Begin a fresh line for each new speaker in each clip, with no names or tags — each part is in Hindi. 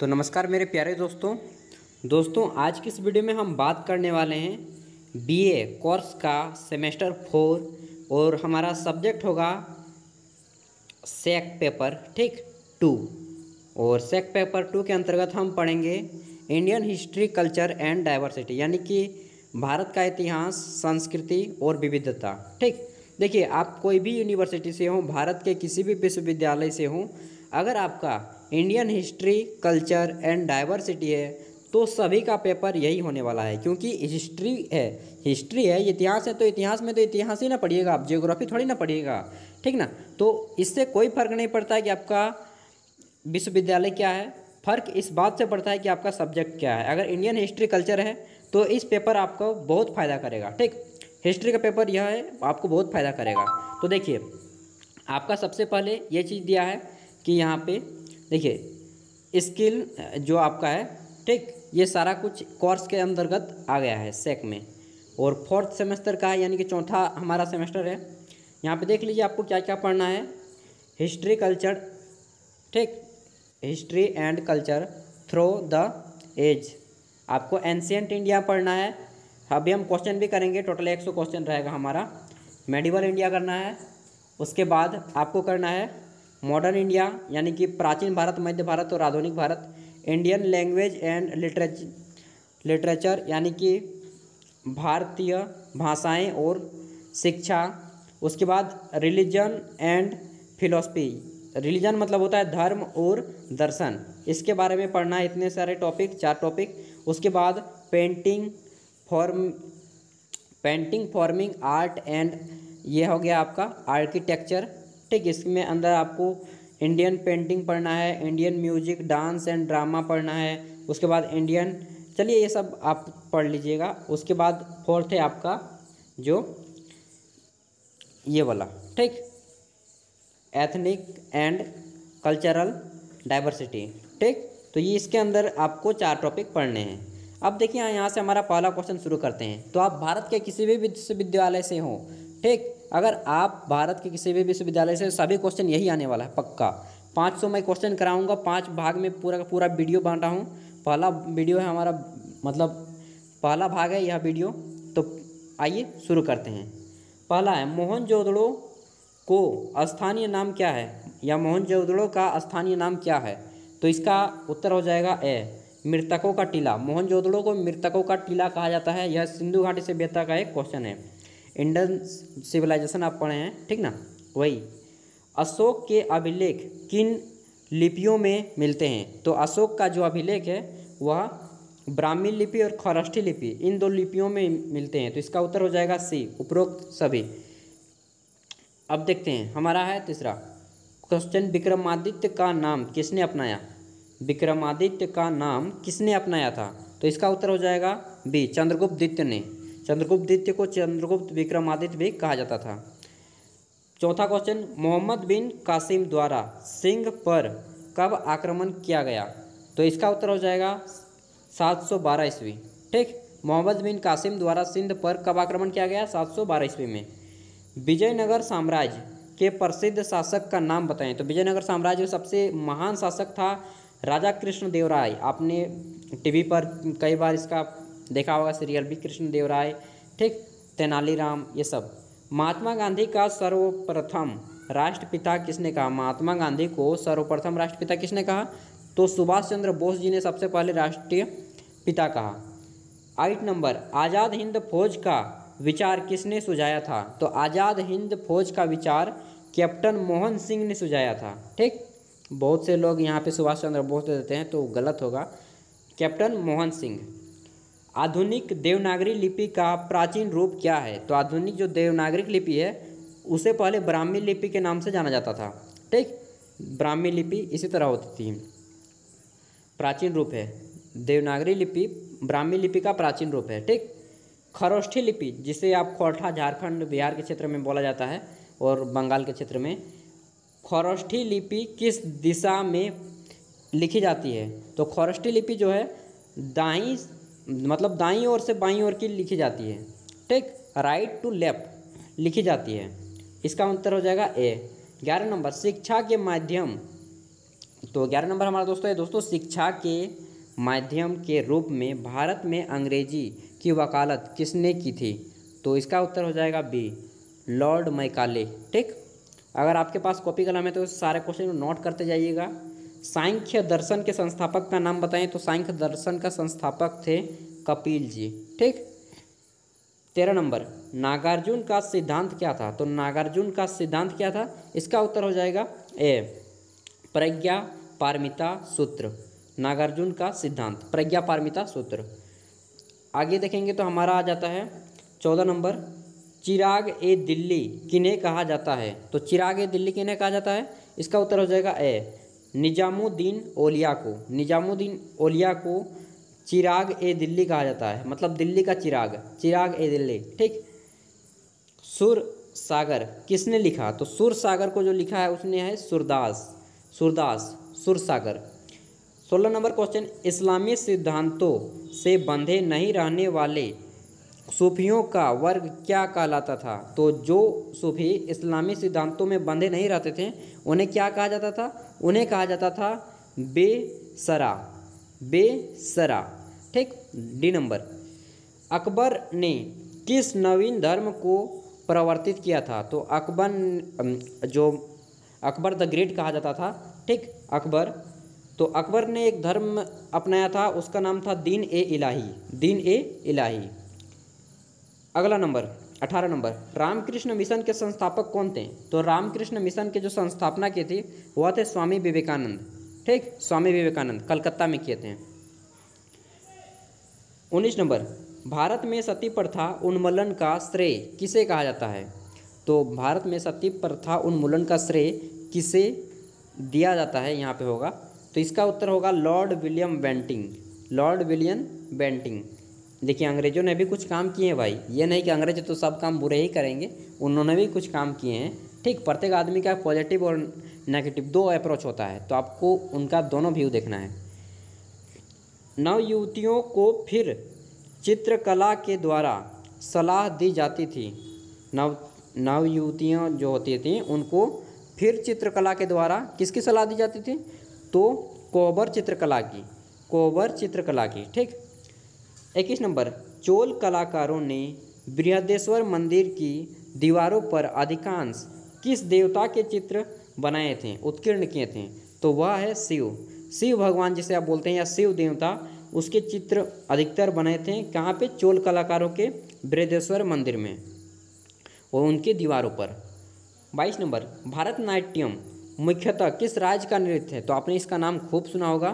तो नमस्कार मेरे प्यारे दोस्तों आज की इस वीडियो में हम बात करने वाले हैं बीए कोर्स का सेमेस्टर 4 और हमारा सब्जेक्ट होगा सेक पेपर 2। और सेक पेपर 2 के अंतर्गत हम पढ़ेंगे Indian history culture and diversity, यानी कि भारत का इतिहास, संस्कृति और विविधता। देखिए, आप कोई भी यूनिवर्सिटी से हो, भारत के किसी भी विश्वविद्यालय से हो, अगर आपका Indian history culture and diversity है तो सभी का पेपर यही होने वाला है, क्योंकि हिस्ट्री है, इतिहास है। तो इतिहास में तो इतिहास ही ना पढ़िएगा आप, ज्योग्राफी थोड़ी ना पढ़िएगा, ठीक ना। तो इससे कोई फर्क नहीं पड़ता है कि आपका विश्वविद्यालय क्या है, फर्क इस बात से पड़ता है कि आपका सब्जेक्ट क्या है। अगर इंडियन हिस्ट्री कल्चर है तो इस पेपर आपको बहुत फ़ायदा करेगा। हिस्ट्री का पेपर यह है, आपको बहुत फ़ायदा करेगा। तो देखिए, आपका सबसे पहले ये चीज़ दिया है कि यहाँ पे देखिए स्किल जो आपका है, ये सारा कुछ कोर्स के अंतर्गत आ गया है सेक में, और 4th सेमेस्टर का है, यानी कि चौथा हमारा सेमेस्टर है। यहाँ पे देख लीजिए आपको क्या क्या पढ़ना है। History culture, history and culture through the age, आपको एंशिएंट इंडिया पढ़ना है। अभी हम क्वेश्चन भी करेंगे, टोटल 100 क्वेश्चन रहेगा हमारा। मेडिवल इंडिया करना है, उसके बाद आपको करना है मॉडर्न इंडिया, यानी कि प्राचीन भारत, मध्य भारत और आधुनिक Bharat. Indian language and literature, यानी कि भारतीय भाषाएं और शिक्षा। उसके बाद रिलीजन एंड फिलॉसफी, रिलीजन मतलब होता है धर्म और दर्शन, इसके बारे में पढ़ना है। इतने सारे टॉपिक, 4 टॉपिक। उसके बाद पेंटिंग फॉर्मिंग आर्ट एंड, ये हो गया आपका आर्किटेक्चर। इसमें अंदर आपको इंडियन पेंटिंग पढ़ना है, Indian music, dance and drama पढ़ना है। उसके बाद इंडियन, चलिए ये सब आप पढ़ लीजिएगा। उसके बाद 4th है आपका जो ये वाला, एथनिक एंड कल्चरल डाइवर्सिटी। तो ये इसके अंदर आपको 4 टॉपिक पढ़ने हैं। अब देखिए यहाँ से हमारा पहला क्वेश्चन शुरू करते हैं। तो आप भारत के किसी भी विश्वविद्यालय से हो, अगर आप भारत के किसी भी विश्वविद्यालय से, सभी क्वेश्चन यही आने वाला है पक्का। 500 मैं क्वेश्चन कराऊंगा, 5 भाग में पूरा का पूरा वीडियो बना रहा हूँ। पहला वीडियो है हमारा, मतलब पहला भाग है यह वीडियो। तो आइए शुरू करते हैं। पहला है, मोहनजोदड़ो को स्थानीय नाम क्या है, या मोहनजोदड़ो का स्थानीय नाम क्या है? तो इसका उत्तर हो जाएगा ए, मृतकों का टीला। मोहनजोदड़ो को मृतकों का टीला कहा जाता है। यह सिंधु घाटी सभ्यता का एक क्वेश्चन है। इंडन सिविलाइजेशन आप पढ़े हैं, ठीक ना, वही। अशोक के अभिलेख किन लिपियों में मिलते हैं? तो अशोक का जो अभिलेख है वह ब्राह्मी लिपि और खरष्ठी लिपि, इन 2 लिपियों में मिलते हैं। तो इसका उत्तर हो जाएगा सी, उपरोक्त सभी। अब देखते हैं, हमारा है तीसरा क्वेश्चन, विक्रमादित्य का नाम किसने अपनाया? विक्रमादित्य का नाम किसने अपनाया था? तो इसका उत्तर हो जाएगा बी, चंद्रगुप्त द्वितीय ने। चंद्रगुप्त द्वितीय को चंद्रगुप्त विक्रमादित्य भी कहा जाता था। चौथा क्वेश्चन, मोहम्मद बिन कासिम द्वारा सिंध पर कब आक्रमण किया गया? तो इसका उत्तर हो जाएगा 712 ईस्वी। मोहम्मद बिन कासिम द्वारा सिंध पर कब आक्रमण किया गया? 712 ईस्वी में। विजयनगर साम्राज्य के प्रसिद्ध शासक का नाम बताएं। तो विजयनगर साम्राज्य का सबसे महान शासक था राजा कृष्णदेवराय। आपने टीवी पर कई बार इसका देखा होगा सीरियल भी, कृष्णदेवराय, तेनालीराम, ये सब। महात्मा गांधी का सर्वप्रथम राष्ट्रपिता किसने कहा? महात्मा गांधी को सर्वप्रथम राष्ट्रपिता किसने कहा? तो सुभाष चंद्र बोस जी ने सबसे पहले राष्ट्रीय पिता कहा। 8 नंबर, आज़ाद हिंद फौज का विचार किसने सुझाया था? तो आज़ाद हिंद फौज का विचार कैप्टन मोहन सिंह ने सुझाया था। बहुत से लोग यहाँ पे सुभाष चंद्र बोस दे देते हैं तो गलत होगा, कैप्टन मोहन सिंह। आधुनिक देवनागरी लिपि का प्राचीन रूप क्या है? तो आधुनिक जो देवनागरी लिपि है उसे पहले ब्राह्मी लिपि के नाम से जाना जाता था। ब्राह्मी लिपि इसी तरह होती थी, प्राचीन रूप है देवनागरी लिपि, ब्राह्मी लिपि का प्राचीन रूप है। खरोष्ठी लिपि, जिसे आप खोरठा झारखंड बिहार के क्षेत्र में बोला जाता है और बंगाल के क्षेत्र में, खरोष्ठी लिपि किस दिशा में लिखी जाती है? तो खरोष्ठी लिपि जो है दाईं ओर से बाईं ओर की लिखी जाती है। राइट टू लेफ्ट लिखी जाती है। इसका उत्तर हो जाएगा ए। 11 नंबर, शिक्षा के माध्यम तो 11 नंबर हमारा दोस्तों है दोस्तों, शिक्षा के माध्यम के रूप में भारत में अंग्रेजी की वकालत किसने की थी? तो इसका उत्तर हो जाएगा बी, लॉर्ड मैकाले। ठीक, अगर आपके पास कॉपी कलम है तो सारे क्वेश्चन को नोट करते जाइएगा। सांख्य दर्शन के संस्थापक का नाम बताएं, तो सांख्य दर्शन का संस्थापक थे कपिल जी। ठीक, 13 नंबर, नागार्जुन का सिद्धांत क्या था? तो नागार्जुन का सिद्धांत क्या था? इसका उत्तर हो जाएगा ए, प्रज्ञा पारमिता सूत्र। नागार्जुन का सिद्धांत प्रज्ञा पारमिता सूत्र। आगे देखेंगे तो हमारा आ जाता है 14 नंबर, चिराग ए दिल्ली किन्हें कहा जाता है? तो चिराग ए दिल्ली किन्हें कहा जाता है? इसका उत्तर हो जाएगा ए, निजामुद्दीन औलिया को। निजामुद्दीन औलिया को चिराग ए दिल्ली कहा जाता है, मतलब दिल्ली का चिराग, चिराग ए दिल्ली। ठीक, सुर सागर किसने लिखा? तो सुर सागर को जो लिखा है उसने है सूरदास, सूरदास सुर सागर। 16 नंबर क्वेश्चन, इस्लामी सिद्धांतों से बंधे नहीं रहने वाले सूफियों का वर्ग क्या कहलाता था? तो जो सूफी इस्लामी सिद्धांतों में बंधे नहीं रहते थे उन्हें क्या कहा जाता था? उन्हें कहा जाता था बेसरा, बेसरा। ठीक, डी नंबर, अकबर ने किस नवीन धर्म को प्रवर्तित किया था? तो अकबर, जो अकबर द ग्रेट कहा जाता था, ठीक, अकबर, तो अकबर ने एक धर्म अपनाया था, उसका नाम था दीन ए इलाही, दीन ए इलाही। अगला नंबर 18 नंबर, रामकृष्ण मिशन के संस्थापक कौन थे? तो रामकृष्ण मिशन के जो संस्थापना की थी वह थे स्वामी विवेकानंद। ठीक, स्वामी विवेकानंद कलकत्ता में किए थे। 19 नंबर, भारत में सती प्रथा उन्मूलन का श्रेय किसे कहा जाता है? तो भारत में सती प्रथा उन्मूलन का श्रेय किसे दिया जाता है यहाँ पे होगा? तो इसका उत्तर होगा Lord William Bentinck, Lord William Bentinck. देखिए अंग्रेजों ने भी कुछ काम किए हैं भाई, ये नहीं कि अंग्रेज तो सब काम बुरे ही करेंगे, उन्होंने भी कुछ काम किए हैं। ठीक, प्रत्येक आदमी का पॉजिटिव और नेगेटिव दो अप्रोच होता है, तो आपको उनका दोनों व्यू देखना है। नव युवतियों को फिर चित्रकला के द्वारा सलाह दी जाती थी। नव युवतियाँ जो होती थी उनको फिर चित्रकला के द्वारा किसकी सलाह दी जाती थी? तो कोबर चित्रकला की, कोबर चित्रकला की। ठीक, 21 नंबर, चोल कलाकारों ने बृहदेश्वर मंदिर की दीवारों पर अधिकांश किस देवता के चित्र बनाए थे, उत्कीर्ण किए थे? तो वह है शिव, शिव भगवान जिसे आप बोलते हैं या शिव देवता, उसके चित्र अधिकतर बने थे कहाँ पे? चोल कलाकारों के बृहदेश्वर मंदिर में और उनके दीवारों पर। 22 नंबर, भारतनाट्यम मुख्यतः किस राज्य का नृत्य है? तो आपने इसका नाम खूब सुना होगा,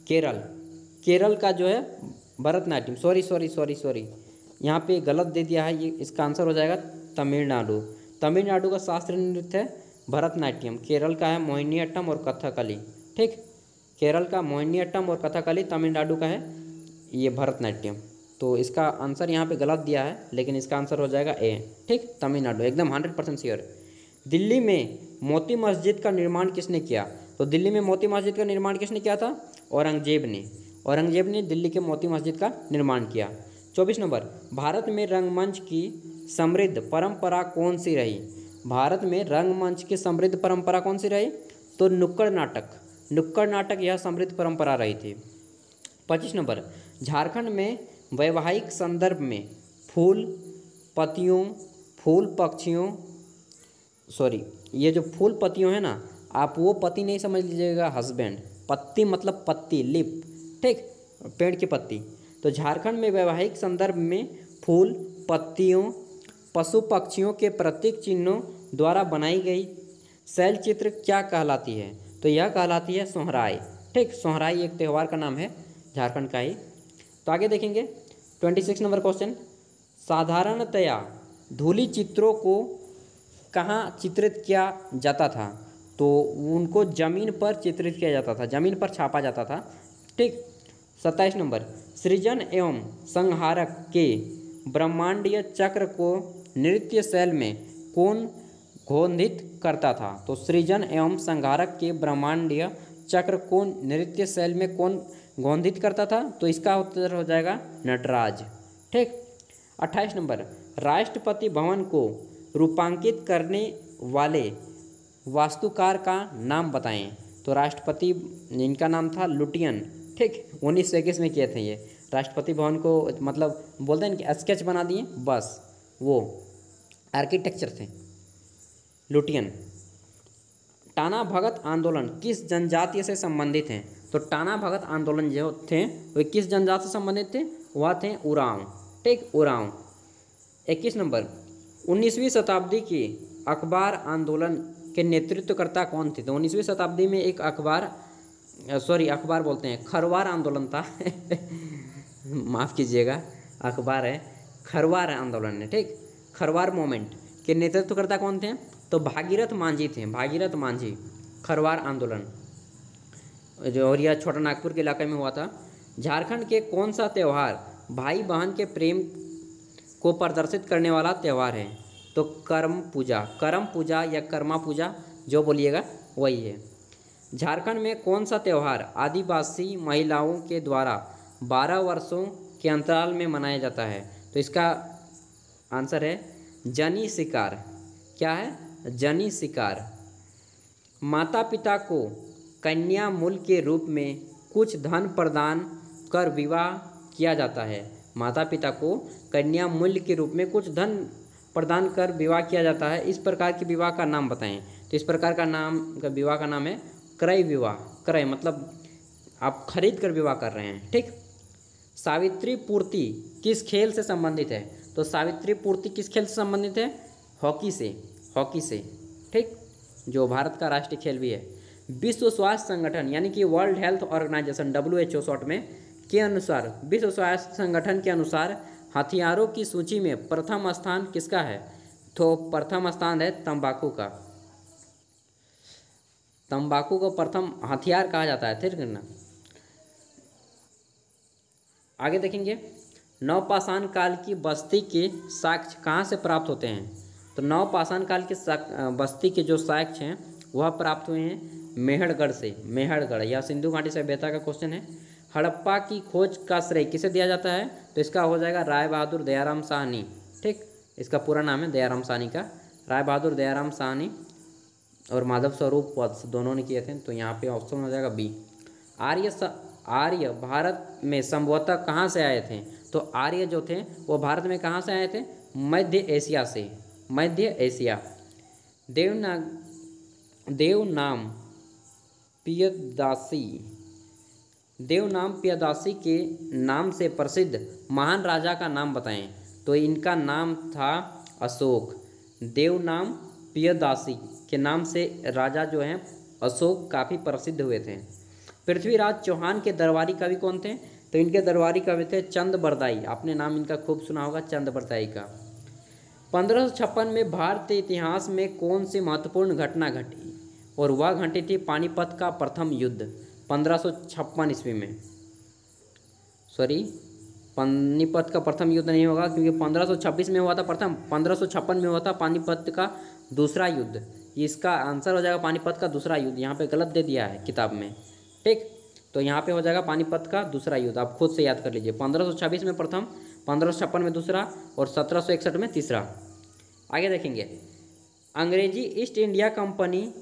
केरल, केरल का जो है भरतनाट्यम, सॉरी यहाँ पे गलत दे दिया है, ये इसका आंसर हो जाएगा तमिलनाडु। तमिलनाडु का शास्त्रीय नृत्य है भरतनाट्यम, केरल का है मोहिनीअट्टम और कथकली। ठीक, केरल का मोहिनीअट्टम और कथकली, तमिलनाडु का है ये भरतनाट्यम। तो इसका आंसर यहाँ पे गलत दिया है, लेकिन इसका आंसर हो जाएगा ए। ठीक, तमिलनाडु, एकदम 100% श्योर। दिल्ली में मोती मस्जिद का निर्माण किसने किया? तो दिल्ली में मोती मस्जिद का निर्माण किसने किया था? औरंगजेब ने, औरंगजेब ने दिल्ली के मोती मस्जिद का निर्माण किया। 24 नंबर, भारत में रंगमंच की समृद्ध परंपरा कौन सी रही? भारत में रंगमंच की समृद्ध परंपरा कौन सी रही? तो नुक्कड़ नाटक, नुक्कड़ नाटक यह समृद्ध परंपरा रही थी। 25 नंबर, झारखंड में वैवाहिक संदर्भ में फूल पत्तियों, फूल पक्षियों, सॉरी ये जो फूल पत्तियों है ना, आप वो पत्ती नहीं समझ लीजिएगा हस्बैंड, पत्ती मतलब पत्ती, लिप। ठीक, पेड़ की पत्ती। तो झारखंड में वैवाहिक संदर्भ में फूल पत्तियों, पशु पक्षियों के प्रतीक चिन्हों द्वारा बनाई गई शैल चित्र क्या कहलाती है? तो यह कहलाती है सोहराय। ठीक, सोहराय एक त्यौहार का नाम है झारखंड का ही। तो आगे देखेंगे 26 नंबर क्वेश्चन, साधारणतया धूलि चित्रों को कहाँ चित्रित किया जाता था? तो उनको ज़मीन पर चित्रित किया जाता था, ज़मीन पर छापा जाता था। ठीक, 27 नंबर, सृजन एवं संहारक के ब्रह्मांडीय चक्र को नृत्य शैल में कौन घोषित करता था? तो सृजन एवं संहारक के ब्रह्मांडीय चक्र को नृत्य शैल में कौन घोषित करता था? तो इसका उत्तर हो जाएगा नटराज। ठीक, 28 नंबर, राष्ट्रपति भवन को रूपांकित करने वाले वास्तुकार का नाम बताएं। तो राष्ट्रपति इनका नाम था लुटियन, ठीक। 1921 में किए थे ये। राष्ट्रपति भवन को मतलब बोलते हैं कि स्केच बना दिए, बस वो आर्किटेक्चर थे लुटियन। टाना भगत आंदोलन किस जनजाति से संबंधित हैं? तो टाना भगत आंदोलन जो थे वे किस जनजाति से संबंधित थे? वह थे उरांव, ठीक, उरांव। 21 नंबर, 19वीं शताब्दी की अखबार आंदोलन के नेतृत्वकर्ता कौन थे? तो 19वीं शताब्दी में एक अखबार बोलते हैं, खरवार आंदोलन था माफ़ कीजिएगा, अखबार है, खरवार आंदोलन है, ठीक। खरवार मूवमेंट के नेतृत्वकर्ता कौन थे? तो भागीरथ मांझी थे, भागीरथ मांझी। खरवार आंदोलन जो, और यह छोटा नागपुर के इलाके में हुआ था। झारखंड के कौन सा त्यौहार भाई बहन के प्रेम को प्रदर्शित करने वाला त्यौहार है? तो करम पूजा या कर्मा पूजा जो बोलिएगा वही है। झारखंड में कौन सा त्यौहार आदिवासी महिलाओं के द्वारा 12 वर्षों के अंतराल में मनाया जाता है? तो इसका आंसर है जनी शिकार। क्या है? जनी शिकार। माता पिता को कन्या मूल्य के रूप में कुछ धन प्रदान कर विवाह किया जाता है। माता पिता को कन्या मूल्य के रूप में कुछ धन प्रदान कर विवाह किया जाता है। इस प्रकार के विवाह का नाम बताएं। तो इस प्रकार का विवाह का नाम है क्रय विवाह। क्रय मतलब आप खरीद कर विवाह कर रहे हैं, ठीक। सावित्री पूर्ति किस खेल से संबंधित है? तो सावित्री पूर्ति किस खेल से संबंधित है? हॉकी से, ठीक, जो भारत का राष्ट्रीय खेल भी है। विश्व स्वास्थ्य संगठन यानी कि world health organization WHO short में के अनुसार, विश्व स्वास्थ्य संगठन के अनुसार हथियारों की सूची में प्रथम स्थान किसका है? तो प्रथम स्थान है तंबाकू का। तंबाकू को प्रथम हथियार कहा जाता है, ठीक है ना। आगे देखेंगे, नवपाषाण काल की बस्ती के साक्ष्य कहाँ से प्राप्त होते हैं? तो नवपाषाण काल के बस्ती के जो साक्ष्य हैं वह प्राप्त हुए हैं मेहरगढ़ से। मेहरगढ़ या सिंधु घाटी सभ्यता का क्वेश्चन है। हड़प्पा की खोज का श्रेय किसे दिया जाता है? तो इसका हो जाएगा राय बहादुर दयाराम साहनी, ठीक। इसका पूरा नाम है दयाराम साहनी का। राय बहादुर दयाराम साहनी और माधव स्वरूप वत्स दोनों ने किए थे। तो यहाँ पे ऑप्शन हो जाएगा बी। आर्य भारत में संभवतः कहाँ से आए थे? तो आर्य जो थे वो भारत में कहाँ से आए थे? मध्य एशिया से, मध्य एशिया। देवनाम पियदासी के नाम से प्रसिद्ध महान राजा का नाम बताएं। तो इनका नाम था अशोक। देवनाम पियदासी के नाम से राजा जो हैं अशोक काफ़ी प्रसिद्ध हुए थे। पृथ्वीराज चौहान के दरबारी कवि कौन थे? तो इनके दरबारी कवि थे चंद बरदाई। आपने नाम इनका खूब सुना होगा, चंद बरदाई का। 1556 में भारतीय इतिहास में कौन सी महत्वपूर्ण घटना घटी? और वह घटी थी पानीपत का प्रथम युद्ध 1556 ईस्वी में। सॉरी, पानीपत का प्रथम युद्ध नहीं होगा क्योंकि 1526 में हुआ था प्रथम, 1556 में हुआ था पानीपत का दूसरा युद्ध। इसका आंसर हो जाएगा पानीपत का दूसरा युद्ध। यहाँ पे गलत दे दिया है किताब में, ठीक। तो यहाँ पे हो जाएगा पानीपत का दूसरा युद्ध। आप खुद से याद कर लीजिए, 1526 में प्रथम, 1556 में दूसरा और 1761 में तीसरा। आगे देखेंगे, अंग्रेजी ईस्ट इंडिया कंपनी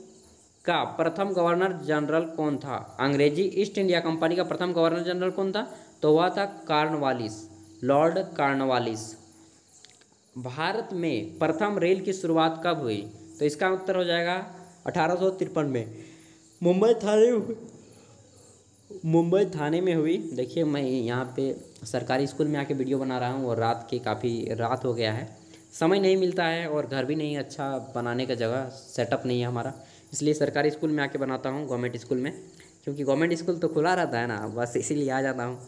का प्रथम गवर्नर जनरल कौन था? अंग्रेजी ईस्ट इंडिया कंपनी का प्रथम गवर्नर जनरल कौन था? तो वह था कॉर्नवालिस, लॉर्ड कॉर्नवालिस। भारत में प्रथम रेल की शुरुआत कब हुई? तो इसका उत्तर हो जाएगा 1853 में मुंबई थाने में हुई। देखिए मैं यहाँ पे सरकारी स्कूल में आके वीडियो बना रहा हूँ और काफ़ी रात हो गया है, समय नहीं मिलता है और घर भी नहीं अच्छा बनाने का जगह सेटअप नहीं है हमारा, इसलिए सरकारी स्कूल में आके बनाता हूँ, गवर्नमेंट स्कूल में, क्योंकि गवर्नमेंट स्कूल तो खुला रहता है ना, बस इसीलिए आ जाता हूँ।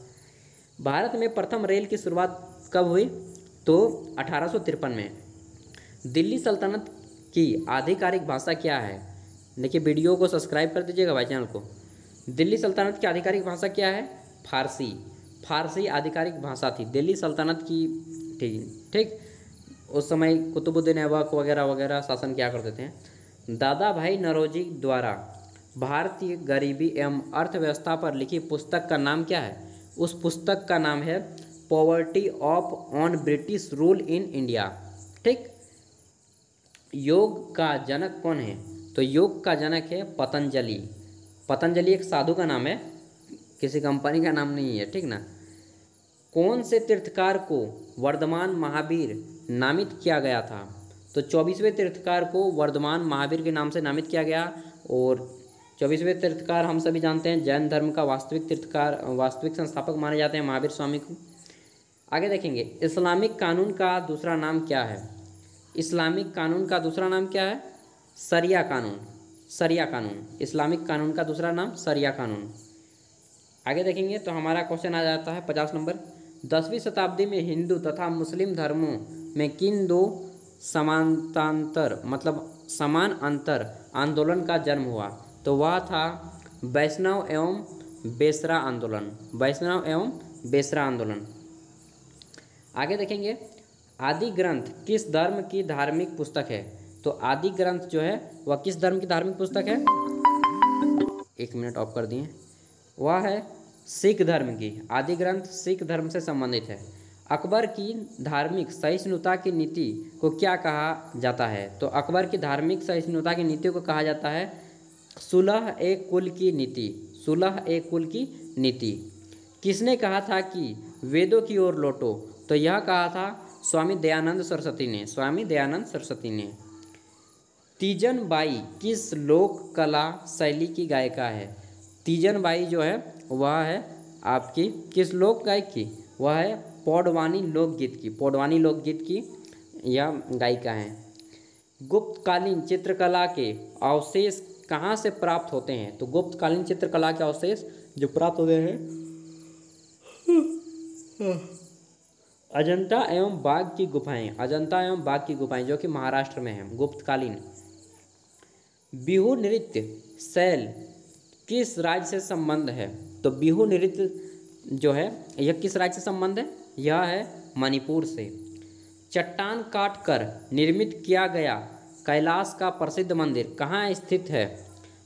भारत में प्रथम रेल की शुरुआत कब हुई? तो 1853 में। दिल्ली सल्तनत की आधिकारिक भाषा क्या है? देखिए वीडियो को सब्सक्राइब कर दीजिएगा भाई चैनल को। दिल्ली सल्तनत की आधिकारिक भाषा क्या है? फारसी। फारसी आधिकारिक भाषा थी दिल्ली सल्तनत की, ठीक। उस समय कुतुबुद्दीन ऐबक वगैरह वगैरह शासन किया करते थे। दादा भाई नौरोजी द्वारा भारतीय गरीबी एवं अर्थव्यवस्था पर लिखी पुस्तक का नाम क्या है? उस पुस्तक का नाम है poverty on British rule in India, ठीक। योग का जनक कौन है? तो योग का जनक है पतंजलि। पतंजलि एक साधु का नाम है, किसी कंपनी का नाम नहीं है, ठीक ना। कौन से तीर्थकार को वर्धमान महावीर नामित किया गया था? तो 24वें तीर्थकार को वर्धमान महावीर के नाम से नामित किया गया। और 24वें तीर्थकार हम सभी जानते हैं जैन धर्म का वास्तविक तीर्थकार, वास्तविक संस्थापक माने जाते हैं महावीर स्वामी को। आगे देखेंगे, इस्लामिक कानून का दूसरा नाम क्या है? इस्लामिक कानून का दूसरा नाम क्या है? शरिया कानून। शरिया कानून, इस्लामिक कानून का दूसरा नाम शरिया कानून। आगे देखेंगे तो हमारा क्वेश्चन आ जाता है 50 नंबर। 10वीं शताब्दी में हिंदू तथा मुस्लिम धर्मों में किन दो समानांतर मतलब समान अंतर आंदोलन का जन्म हुआ? तो वह था वैष्णव एवं बेसरा आंदोलन। वैष्णव एवं बेसरा आंदोलन। आगे देखेंगे, आदि ग्रंथ किस धर्म की धार्मिक पुस्तक है? तो आदि ग्रंथ जो है वह किस धर्म की धार्मिक पुस्तक है? 1 मिनट ऑफ कर दिए। वह है सिख धर्म की। आदि ग्रंथ सिख धर्म से संबंधित है। अकबर की धार्मिक सहिष्णुता की नीति को क्या कहा जाता है? तो अकबर की धार्मिक सहिष्णुता की नीति को कहा जाता है सुलह ए कुल की नीति। सुलह ए कुल की नीति। किसने कहा था कि वेदों की ओर लौटो? तो यह कहा था स्वामी दयानंद सरस्वती ने। स्वामी दयानंद सरस्वती ने। तीजन बाई किस लोक कला शैली की गायिका है? तीजन बाई जो है वह है आपकी किस लोक गायक की? वह है पौडवानी लोकगीत की। पौडवानी लोकगीत की यह गायिका है। गुप्तकालीन चित्रकला के अवशेष कहाँ से प्राप्त होते हैं? तो गुप्तकालीन चित्रकला के अवशेष जो प्राप्त होते हैं अजंता एवं बाघ की गुफाएं। अजंता एवं बाघ की गुफाएं जो कि महाराष्ट्र में है, गुप्तकालीन। बिहू नृत्य शैल किस राज्य से संबंध है? तो बिहू नृत्य जो है यह किस राज्य से संबंध है? यह है मणिपुर से। चट्टान काट कर निर्मित किया गया कैलाश का प्रसिद्ध मंदिर कहाँ स्थित है?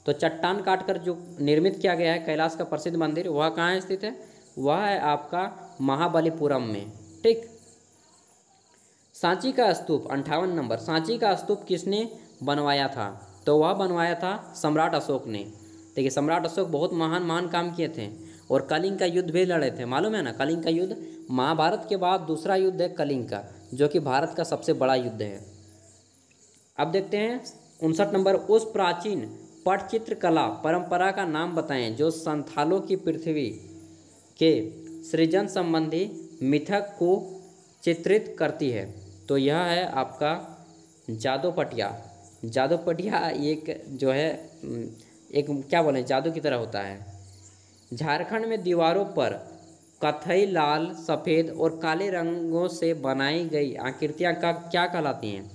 तो चट्टान काट कर जो निर्मित किया गया है कैलाश का प्रसिद्ध मंदिर वह कहाँ स्थित है? वह है आपका महाबलीपुरम में, ठीक। सांची का स्तूप 58 नंबर। सांची का स्तूप किसने बनवाया था? तो वह बनवाया था सम्राट अशोक ने। देखिए सम्राट अशोक बहुत महान काम किए थे और कलिंग का युद्ध भी लड़े थे, मालूम है ना। कलिंग का युद्ध महाभारत के बाद दूसरा युद्ध है कलिंग का, जो कि भारत का सबसे बड़ा युद्ध है। अब देखते हैं 59 नंबर। उस प्राचीन पटचित्र कला परंपरा का नाम बताएं जो संथालों की पृथ्वी के सृजन संबंधी मिथक को चित्रित करती है। तो यह है आपका जादोपटिया। जादोपटिया एक जो है एक क्या बोलें जादू की तरह होता है। झारखंड में दीवारों पर कथई, लाल, सफ़ेद और काले रंगों से बनाई गई आकृतियाँ का क्या कहलाती हैं?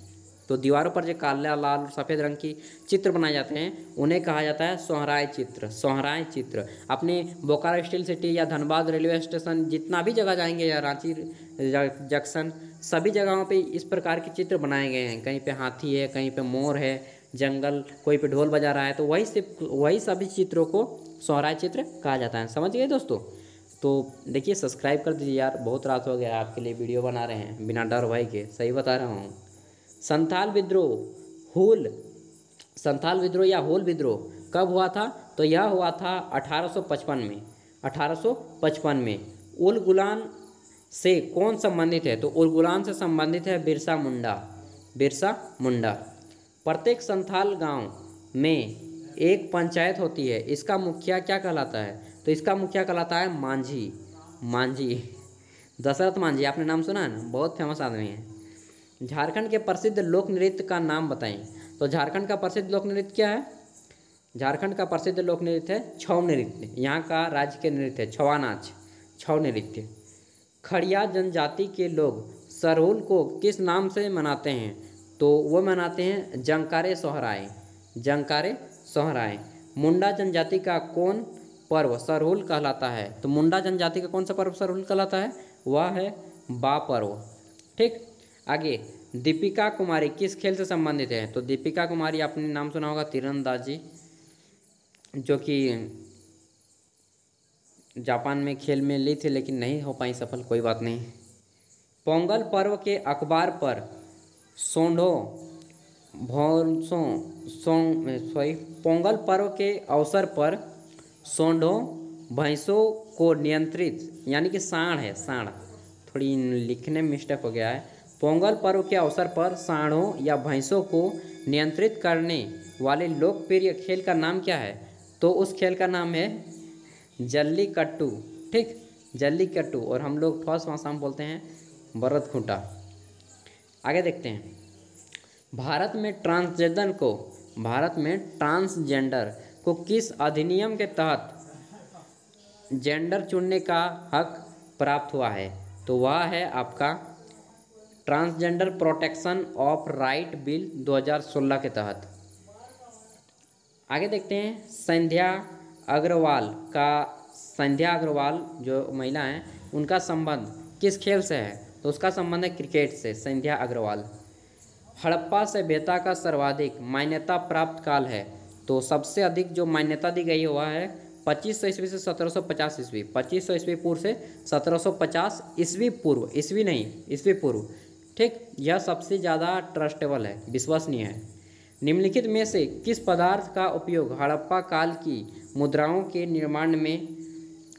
तो दीवारों पर जो काला, लाल और सफ़ेद रंग की चित्र बनाए जाते हैं उन्हें कहा जाता है सोहराय चित्र। सोहराय चित्र। अपने बोकारो स्टील सिटी या धनबाद रेलवे स्टेशन जितना भी जगह जाएंगे या रांची जंक्शन सभी जगहों पे इस प्रकार के चित्र बनाए गए हैं। कहीं पे हाथी है, कहीं पे मोर है, जंगल, कोई पे ढोल बजा रहा है, तो वही सभी चित्रों को सोहराय चित्र कहा जाता है। समझ गए दोस्तों? तो देखिए सब्सक्राइब कर दीजिए यार, बहुत रात हो गया, आपके लिए वीडियो बना रहे हैं बिना डर भय के, सही बता रहा हूँ। संथाल विद्रोह या हूल विद्रोह कब हुआ था? तो यह हुआ था 1855 में। 1855 में। उल गुलान से कौन संबंधित है? तो उल गुलान से संबंधित है बिरसा मुंडा। बिरसा मुंडा। प्रत्येक संथाल गांव में एक पंचायत होती है, इसका मुखिया क्या कहलाता है? तो इसका मुखिया कहलाता है मांझी। मांझी दशरथ मांझी, आपने नाम सुना है ना, बहुत फेमस आदमी है। झारखंड के प्रसिद्ध लोक नृत्य का नाम बताएं। तो झारखंड का प्रसिद्ध लोक नृत्य क्या है? झारखंड का प्रसिद्ध लोक नृत्य है छऊ नृत्य। यहाँ का राज्य के नृत्य है छवा नाच, छऊ नृत्य। खड़िया जनजाति के लोग सरहुल को किस नाम से मनाते हैं? तो वो मनाते हैं जंकारे सोहराय। जंकारे सोहराय। मुंडा जनजाति का कौन पर्व सरहुल कहलाता है? तो मुंडा जनजाति का कौन सा पर्व सरहुल कहलाता है? वह है बा पर्व, ठीक। आगे, दीपिका कुमारी किस खेल से संबंधित है? तो दीपिका कुमारी आपने नाम सुना होगा तीरंदाजी, जो कि जापान में खेल में ली थी लेकिन नहीं हो पाई सफल, कोई बात नहीं। पोंगल पर्व के अखबार पर सोंढो भौंसों पोंगल पर्व के अवसर पर सोंढों भैंसों को नियंत्रित, यानी कि सांड है, सांड, थोड़ी लिखने में मिस्टेक हो गया है। पोंगल पर्व के अवसर पर सांडों या भैंसों को नियंत्रित करने वाले लोकप्रिय खेल का नाम क्या है? तो उस खेल का नाम है जल्लीकट्टू। ठीक, जल्लीकट्टू, और हम लोग फर्स्ट भाषा में बोलते हैं बरत खूंटा। आगे देखते हैं। भारत में ट्रांसजेंडर को किस अधिनियम के तहत जेंडर चुनने का हक प्राप्त हुआ है? तो वह है आपका transgender protection of right bill 2016 के तहत। आगे देखते हैं। संध्या अग्रवाल जो महिला हैं उनका संबंध किस खेल से है? तो उसका संबंध है क्रिकेट से, संध्या अग्रवाल। हड़प्पा सभ्यता का सर्वाधिक मान्यता प्राप्त काल है? तो सबसे अधिक जो मान्यता दी गई हुआ है 2500 ईस्वी से 1750 ईस्वी, 2500 ईस्वी पूर्व से 1750 ईस्वी पूर्व, ईस्वी नहीं, ईस्वी पूर्व। ठीक, यह सबसे ज़्यादा ट्रस्टेबल है, विश्वसनीय है। निम्नलिखित में से किस पदार्थ का उपयोग हड़प्पा काल की मुद्राओं के निर्माण में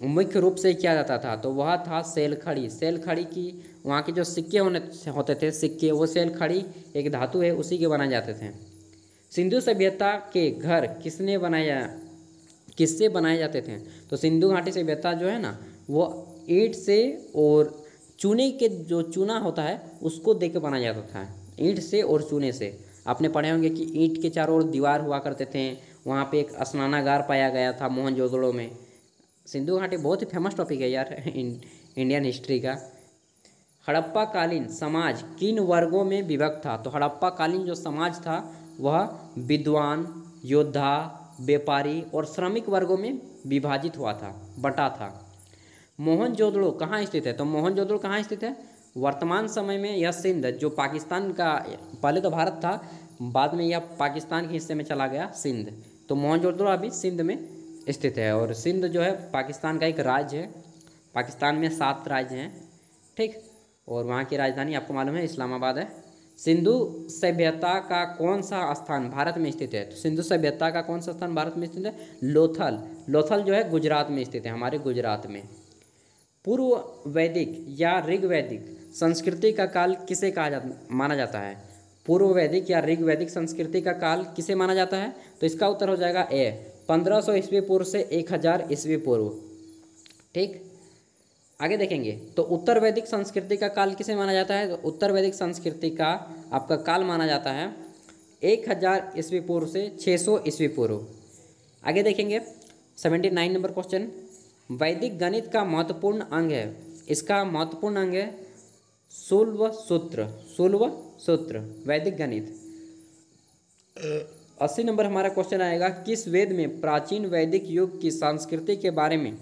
मुख्य रूप से किया जाता था? तो वह था सेलखड़ी। सेलखड़ी की वहाँ के जो सिक्के होते थे, सिक्के, वो सेलखड़ी एक धातु है, उसी के बनाए जाते थे। सिंधु सभ्यता के घर किससे बनाए जाते थे? तो सिंधु घाटी सभ्यता जो है ना, वो ईंट से और चूने के, जो चूना होता है उसको दे के बनाया जाता था, ईंट से और चूने से। आपने पढ़े होंगे कि ईंट के चारों ओर दीवार हुआ करते थे, वहाँ पे एक स्नानागार पाया गया था मोहनजोदड़ो में। सिंधु घाटी बहुत ही फेमस टॉपिक है यार इंडियन हिस्ट्री का। हड़प्पा कालीन समाज किन वर्गों में विभक्त था? तो हड़प्पा कालीन जो समाज था वह विद्वान, योद्धा, व्यापारी और श्रमिक वर्गों में विभाजित हुआ था, बटा था। मोहनजोदड़ो कहाँ स्थित है? तो मोहनजोदड़ो कहाँ स्थित है? वर्तमान समय में यह सिंध, जो पाकिस्तान का, पहले तो भारत था, बाद में यह पाकिस्तान के हिस्से में चला गया, सिंध। तो मोहनजोदड़ो अभी सिंध में स्थित है, और सिंध जो है पाकिस्तान का एक राज्य है। पाकिस्तान में 7 राज्य हैं, ठीक, और वहाँ की राजधानी आपको मालूम है इस्लामाबाद है। सिंधु सभ्यता का कौन सा स्थान भारत में स्थित है? तो सिंधु सभ्यता का कौन सा स्थान भारत में स्थित है? लोथल। लोथल जो है गुजरात में स्थित है, हमारे गुजरात में। पूर्व वैदिक या ऋग्वैदिक संस्कृति का काल किसे माना जाता है? पूर्व वैदिक या ऋग्वैदिक संस्कृति का काल किसे माना जाता है? तो इसका उत्तर हो जाएगा ए, 1500 ईस्वी पूर्व से 1000 ईस्वी पूर्व। ठीक, आगे देखेंगे। तो उत्तर वैदिक संस्कृति का काल किसे माना जाता है? तो उत्तर वैदिक संस्कृति का आपका काल माना जाता है 1000 ईस्वी पूर्व से 600 ईस्वी पूर्व। आगे देखेंगे 79 नंबर क्वेश्चन। वैदिक गणित का महत्वपूर्ण अंग है, इसका महत्वपूर्ण अंग है शुल्ब सूत्र। शुल्ब सूत्र वैदिक गणित। 80 नंबर हमारा क्वेश्चन आएगा, किस वेद में प्राचीन वैदिक युग की संस्कृति के बारे में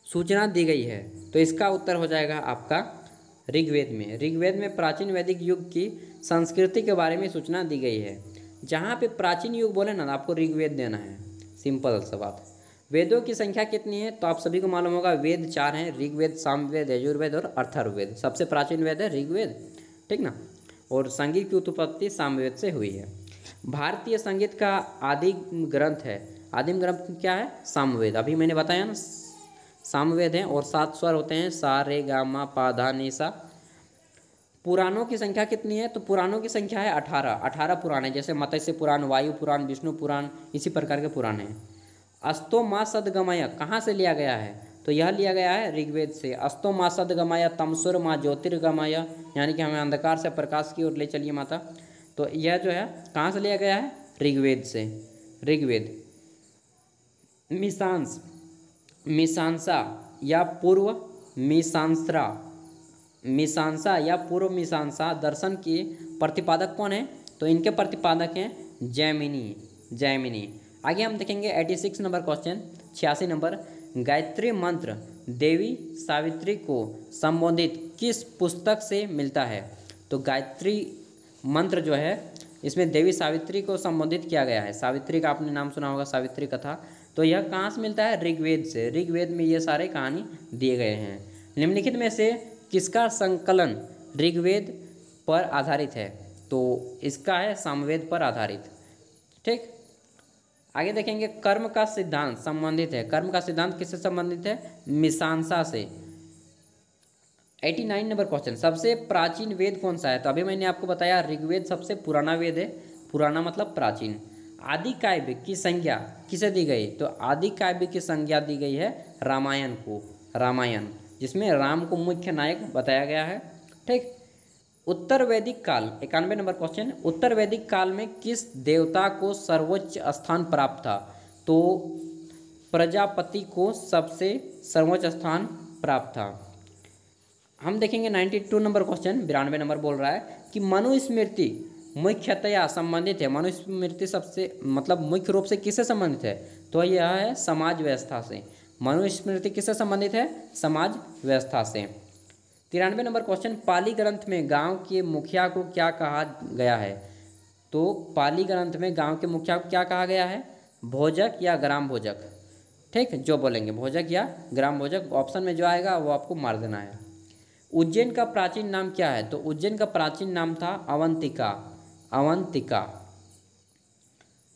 सूचना दी गई है? तो इसका उत्तर हो जाएगा आपका ऋग्वेद में। ऋग्वेद में प्राचीन वैदिक युग की संस्कृति के बारे में सूचना दी गई है। जहाँ पे प्राचीन युग बोले ना, आपको ऋग्वेद देना है, सिंपल सा बात। वेदों की संख्या कितनी है? तो आप सभी को मालूम होगा, वेद 4 हैं, ऋग्वेद, सामवेद, यजुर्वेद और अथर्ववेद। सबसे प्राचीन वेद है ऋग्वेद, ठीक ना, और संगीत की उत्पत्ति सामवेद से हुई है। भारतीय संगीत का आदि ग्रंथ है, आदिम ग्रंथ क्या है? सामवेद। अभी मैंने बताया ना, सामवेद हैं और 7 स्वर होते हैं, सा रे गा मा पा धा नि सा। पुराणों की संख्या कितनी है? तो पुराणों की संख्या है 18 पुराण है, जैसे मत्स्य पुराण, वायु पुराण, विष्णु पुराण, इसी प्रकार के पुराण हैं। अस्तो मा सदगमय कहाँ से लिया गया है? तो यह लिया गया है ऋग्वेद से। अस्तो मा सदगमय तमसुर मा ज्योतिर्गमय, यानी कि हमें अंधकार से प्रकाश की ओर ले चलिए माता। तो यह जो है कहाँ से लिया गया है? ऋग्वेद से। ऋग्वेद। मीसांसा या पूर्व मीसांसा दर्शन के प्रतिपादक कौन है? तो इनके प्रतिपादक हैं जैमिनी। आगे हम देखेंगे 86 नंबर क्वेश्चन, 86 नंबर। गायत्री मंत्र देवी सावित्री को संबोधित किस पुस्तक से मिलता है? तो गायत्री मंत्र जो है इसमें देवी सावित्री को संबोधित किया गया है। सावित्री का आपने नाम सुना होगा, सावित्री कथा। तो यह कहाँ से मिलता है? ऋग्वेद से। ऋग्वेद में ये सारे कहानी दिए गए हैं। निम्नलिखित में से किसका संकलन ऋग्वेद पर आधारित है? तो इसका है सामवेद पर आधारित। ठीक, आगे देखेंगे कर्म का सिद्धांत संबंधित है, कर्म का सिद्धांत किससे संबंधित है? मीमांसा से। 89 नंबर क्वेश्चन, सबसे प्राचीन वेद कौन सा है? तो अभी मैंने आपको बताया ऋग्वेद सबसे पुराना वेद है, पुराना मतलब प्राचीन। आदि काव्य की संज्ञा किसे दी गई? तो आदि काव्य की संज्ञा दी गई है रामायण को, रामायण, जिसमें राम को मुख्य नायक बताया गया है। ठीक। उत्तर वैदिक काल, 91 नंबर क्वेश्चन, उत्तर वैदिक काल में किस देवता को सर्वोच्च स्थान प्राप्त था? तो प्रजापति को सबसे सर्वोच्च स्थान प्राप्त था। हम देखेंगे 92 नंबर क्वेश्चन, 92 नंबर बोल रहा है कि मनुस्मृति मुख्यतया संबंधित है, मनुस्मृति सबसे मतलब मुख्य रूप से किससे संबंधित है? तो यह है समाज व्यवस्था से। मनुस्मृति किससे संबंधित है? समाज व्यवस्था से। 93 नंबर क्वेश्चन, पाली ग्रंथ में गांव के मुखिया को क्या कहा गया है? तो पाली ग्रंथ में गांव के मुखिया को क्या कहा गया है? भोजक या ग्राम भोजक। ठीक, जो बोलेंगे भोजक या ग्राम भोजक, ऑप्शन में जो आएगा वो आपको मार देना है। उज्जैन का प्राचीन नाम क्या है? तो उज्जैन का प्राचीन नाम था अवंतिका, अवंतिका।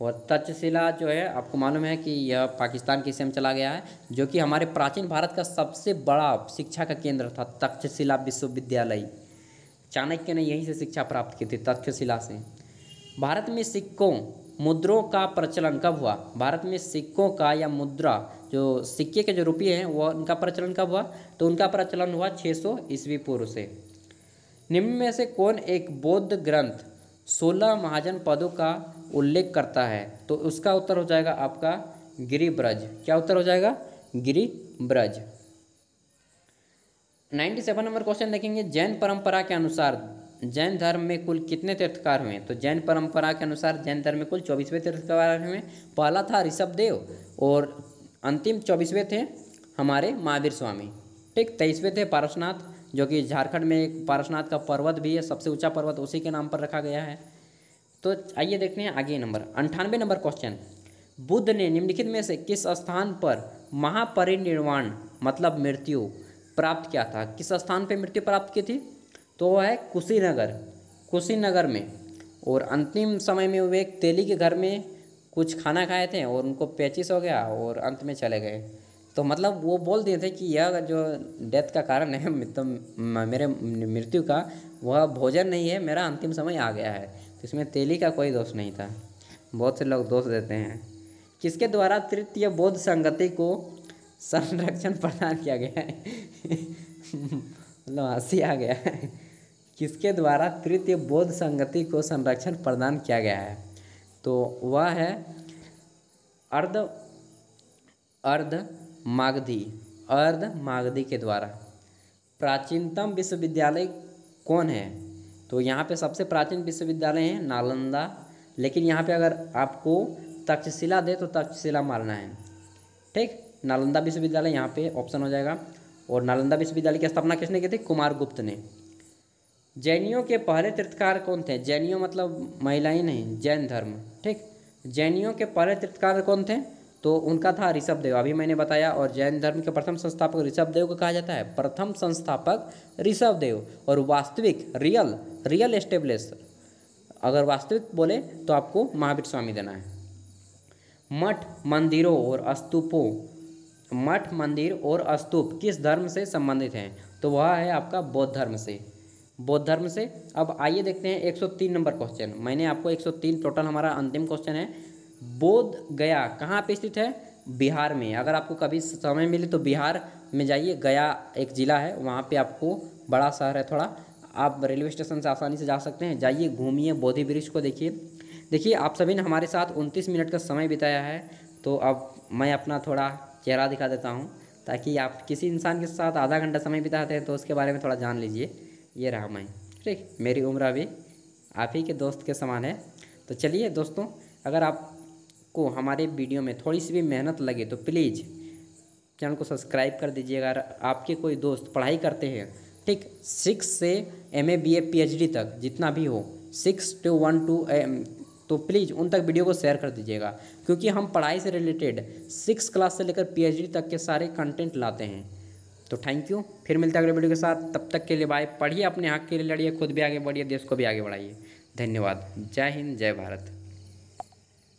और तक्षशिला जो है आपको मालूम है कि यह पाकिस्तान के हिस्से में चला गया है, जो कि हमारे प्राचीन भारत का सबसे बड़ा शिक्षा का केंद्र था, तक्षशिला विश्वविद्यालय। चाणक्य ने यहीं से शिक्षा प्राप्त की थी, तक्षशिला से। भारत में सिक्कों मुद्रों का प्रचलन कब हुआ? भारत में सिक्कों का या मुद्रा जो सिक्के के जो रुपये हैं वो उनका प्रचलन कब हुआ? तो उनका प्रचलन हुआ 600 ईस्वी पूर्व से। निम्न में से कौन एक बौद्ध ग्रंथ 16 महाजनपदों का उल्लेख करता है? तो उसका उत्तर हो जाएगा आपका गिरिब्रज। क्या उत्तर हो जाएगा? गिरिब्रज। 97 नंबर क्वेश्चन देखेंगे, जैन परंपरा के अनुसार जैन धर्म में कुल कितने तीर्थकार हुए? तो जैन परंपरा के अनुसार जैन धर्म में कुल 24वें तीर्थकार हुए। पहला था ऋषभदेव और अंतिम 24वें थे हमारे महावीर स्वामी। ठीक, 23वें थे पारसनाथ, जो कि झारखंड में एक पारसनाथ का पर्वत भी है, सबसे ऊंचा पर्वत उसी के नाम पर रखा गया है। तो आइए देखते हैं आगे नंबर 98 नंबर क्वेश्चन, बुद्ध ने निम्नलिखित में से किस स्थान पर महापरिनिर्वाण मतलब मृत्यु प्राप्त किया था? किस स्थान पर मृत्यु प्राप्त की थी? तो वह है कुशीनगर, कुशीनगर में। और अंतिम समय में वे एक तेली के घर में कुछ खाना खाए थे और उनको पेचिस हो गया और अंत में चले गए। तो मतलब वो बोल दिए थे कि यह जो डेथ का कारण है तो मेरे मृत्यु का, वह भोजन नहीं है, मेरा अंतिम समय आ गया है। तो इसमें तेली का कोई दोष नहीं था। बहुत से लोग दोष देते हैं। किसके द्वारा तृतीय बौद्ध संगति को संरक्षण प्रदान किया गया है? मतलब हंसी आ गया है। किसके द्वारा तृतीय बौद्ध संगति को संरक्षण प्रदान किया गया है? तो वह है अर्ध मागधी के द्वारा। प्राचीनतम विश्वविद्यालय कौन है? तो यहाँ पे सबसे प्राचीन विश्वविद्यालय है नालंदा, लेकिन यहाँ पे अगर आपको तक्षशिला दे तो तक्षशिला मारना है। ठीक, नालंदा विश्वविद्यालय यहाँ पे ऑप्शन हो जाएगा। और नालंदा विश्वविद्यालय की स्थापना किसने की थी? कुमारगुप्त ने। जैनियों के पहले तीर्थकार कौन थे? जैनियों मतलब महिला ही नहीं, जैन धर्म। ठीक, जैनियों के पहले तीर्थकार कौन थे? तो उनका था ऋषभदेव, अभी मैंने बताया। और जैन धर्म के प्रथम संस्थापक ऋषभदेव को कहा जाता है, प्रथम संस्थापक ऋषभदेव। और वास्तविक रियल एस्टेब्लिश अगर वास्तविक बोले तो आपको महावीर स्वामी देना है। मठ मंदिरों और स्तूप किस धर्म से संबंधित हैं? तो वह है आपका बौद्ध धर्म से, बौद्ध धर्म से। अब आइए देखते हैं 103 नंबर क्वेश्चन। मैंने आपको 103 टोटल हमारा अंतिम क्वेश्चन है। बोध गया कहाँ पे स्थित है? बिहार में। अगर आपको कभी समय मिले तो बिहार में जाइए, गया एक ज़िला है, वहाँ पे आपको बड़ा शहर है थोड़ा, आप रेलवे स्टेशन से आसानी से जा सकते हैं। जाइए, घूमिए, बोधि वृक्ष को देखिए। आप सभी ने हमारे साथ 29 मिनट का समय बिताया है। तो अब मैं अपना थोड़ा चेहरा दिखा देता हूँ, ताकि आप किसी इंसान के साथ आधा घंटा समय बिताते हैं तो उसके बारे में थोड़ा जान लीजिए। ये रहा मैं। ठीक, मेरी उम्र अभी आप ही के दोस्त के समान है। तो चलिए दोस्तों, अगर आपको हमारे वीडियो में थोड़ी सी भी मेहनत लगे तो प्लीज़ चैनल को सब्सक्राइब कर दीजिए। अगर आपके कोई दोस्त पढ़ाई करते हैं, ठीक, 6 से MA BA PhD तक जितना भी हो, 6 to 1 to तो प्लीज़ उन तक वीडियो को शेयर कर दीजिएगा, क्योंकि हम पढ़ाई से रिलेटेड 6 क्लास से लेकर PhD तक के सारे कंटेंट लाते हैं। तो थैंक यू, फिर मिलते हैं अगले वीडियो के साथ। तब तक के लिए बाय। पढ़िए, अपने हक के लिए लड़िए, खुद भी आगे बढ़िए, देश को भी आगे बढ़ाइए। धन्यवाद। जय हिंद, जय भारत।